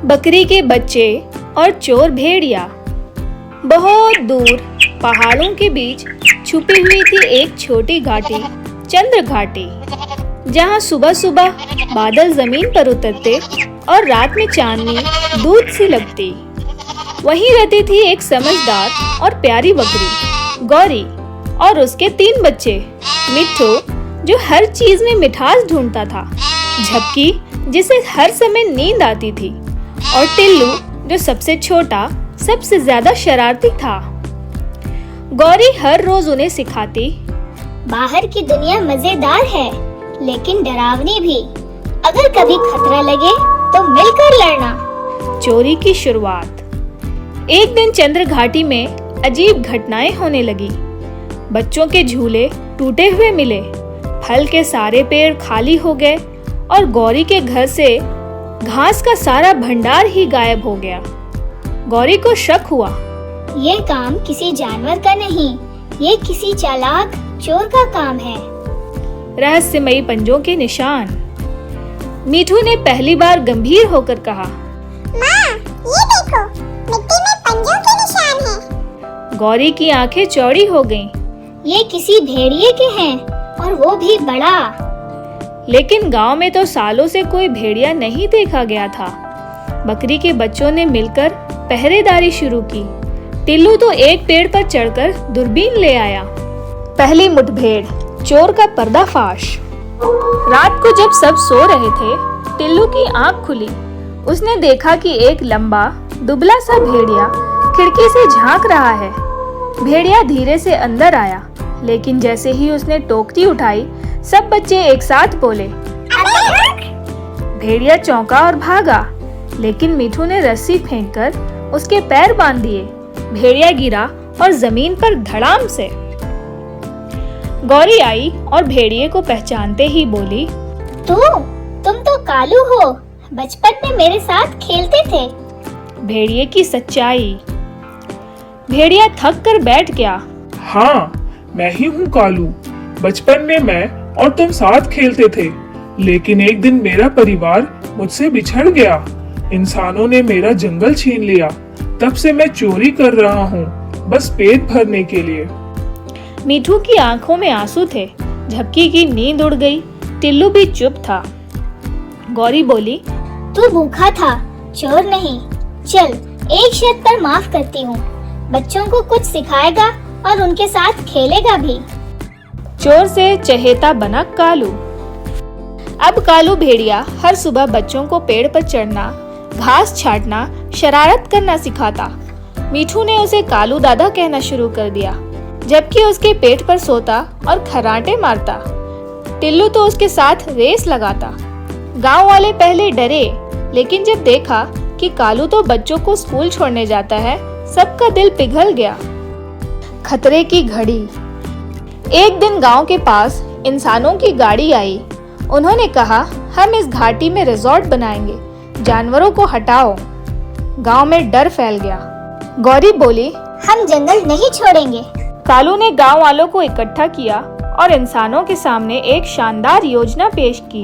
बकरी के बच्चे और चोर भेड़िया। बहुत दूर पहाड़ों के बीच छुपी हुई थी एक छोटी घाटी, चंद्र घाटी, जहाँ सुबह सुबह बादल जमीन पर उतरते और रात में चांदनी दूध सी लगती। वहीं रहती थी एक समझदार और प्यारी बकरी गौरी और उसके 3 बच्चे, मिट्ठू जो हर चीज में मिठास ढूंढता था, झपकी जिसे हर समय नींद आती थी, और टिल्लू जो सबसे छोटा, सबसे ज्यादा शरारती था। गौरी हर रोज उन्हें सिखाती, बाहर की दुनिया मजेदार है लेकिन डरावनी भी। अगर कभी खतरा लगे तो मिलकर लड़ना। चोरी की शुरुआत। एक दिन चंद्र घाटी में अजीब घटनाएं होने लगी। बच्चों के झूले टूटे हुए मिले, फल के सारे पेड़ खाली हो गए और गौरी के घर से घास का सारा भंडार ही गायब हो गया। गौरी को शक हुआ, ये काम किसी जानवर का नहीं, ये किसी चालाक चोर का काम है। रहस्यमयी पंजों के निशान। मीठू ने पहली बार गंभीर होकर कहा, माँ, ये देखो, मिट्टी में पंजों के निशान हैं। गौरी की आंखें चौड़ी हो गईं। ये किसी भेड़िए के हैं और वो भी बड़ा। लेकिन गांव में तो सालों से कोई भेड़िया नहीं देखा गया था। बकरी के बच्चों ने मिलकर पहरेदारी शुरू की। टिल्लू तो एक पेड़ पर चढ़कर दूरबीन ले आया। पहली मुठभेड़, चोर का पर्दाफाश। रात को जब सब सो रहे थे, टिल्लू की आंख खुली। उसने देखा कि एक लंबा दुबला सा भेड़िया खिड़की से झांक रहा है। भेड़िया धीरे से अंदर आया, लेकिन जैसे ही उसने टोकरी उठाई, सब बच्चे एक साथ बोले, भेड़िया चौंका और भागा, लेकिन मीठू ने रस्सी फेंककर उसके पैर बांध दिए। भेड़िया गिरा और जमीन पर धड़ाम से। गौरी आई और भेड़िए को पहचानते ही बोली, तुम तो कालू हो, बचपन में मेरे साथ खेलते थे। भेड़िए की सच्चाई। भेड़िया थक कर बैठ गया। हाँ, मैं ही हूँ कालू। बचपन में मैं और तुम साथ खेलते थे, लेकिन एक दिन मेरा परिवार मुझसे बिछड़ गया। इंसानों ने मेरा जंगल छीन लिया। तब से मैं चोरी कर रहा हूँ, बस पेट भरने के लिए। मीठू की आंखों में आंसू थे। झपकी की नींद उड़ गई। टिल्लू भी चुप था। गौरी बोली, तू भूखा था, चोर नहीं। चल, एक शर्त पर माफ करती हूँ, बच्चों को कुछ सिखाएगा और उनके साथ खेलेगा भी। चोर से चहेता बना कालू। अब कालू भेड़िया हर सुबह बच्चों को पेड़ पर चढ़ना, घास छाटना, शरारत करना सिखाता। मीठू ने उसे कालू दादा कहना शुरू कर दिया, जबकि उसके पेट पर सोता और खर्राटे मारता। टिल्लू तो उसके साथ रेस लगाता। गांव वाले पहले डरे, लेकिन जब देखा कि कालू तो बच्चों को स्कूल छोड़ने जाता है, सबका दिल पिघल गया। खतरे की घड़ी। एक दिन गांव के पास इंसानों की गाड़ी आई। उन्होंने कहा, हम इस घाटी में रिजॉर्ट बनाएंगे, जानवरों को हटाओ। गांव में डर फैल गया। गौरी बोली, हम जंगल नहीं छोड़ेंगे। कालू ने गांव वालों को इकट्ठा किया और इंसानों के सामने एक शानदार योजना पेश की।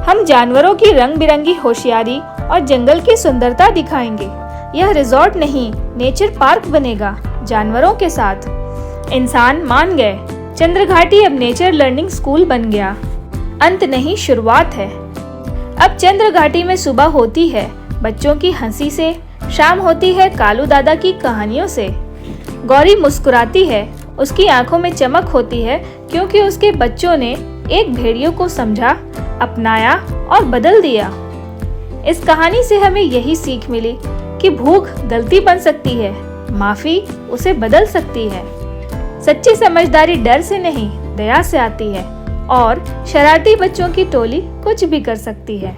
हम जानवरों की रंग बिरंगी होशियारी और जंगल की सुंदरता दिखाएंगे। यह रिजॉर्ट नहीं, नेचर पार्क बनेगा, जानवरों के साथ। इंसान मान गए। चंद्र घाटी अब नेचर लर्निंग स्कूल बन गया। अंत नहीं, शुरुआत है। अब चंद्र घाटी में सुबह होती है बच्चों की हंसी से, शाम होती है कालू दादा की कहानियों से। गौरी मुस्कुराती है, उसकी आंखों में चमक होती है, क्योंकि उसके बच्चों ने एक भेड़ियों को समझा, अपनाया और बदल दिया। इस कहानी से हमें यही सीख मिली कि भूख गलती बन सकती है, माफी उसे बदल सकती है। सच्ची समझदारी डर से नहीं, दया से आती है, और शरारती बच्चों की टोली कुछ भी कर सकती है।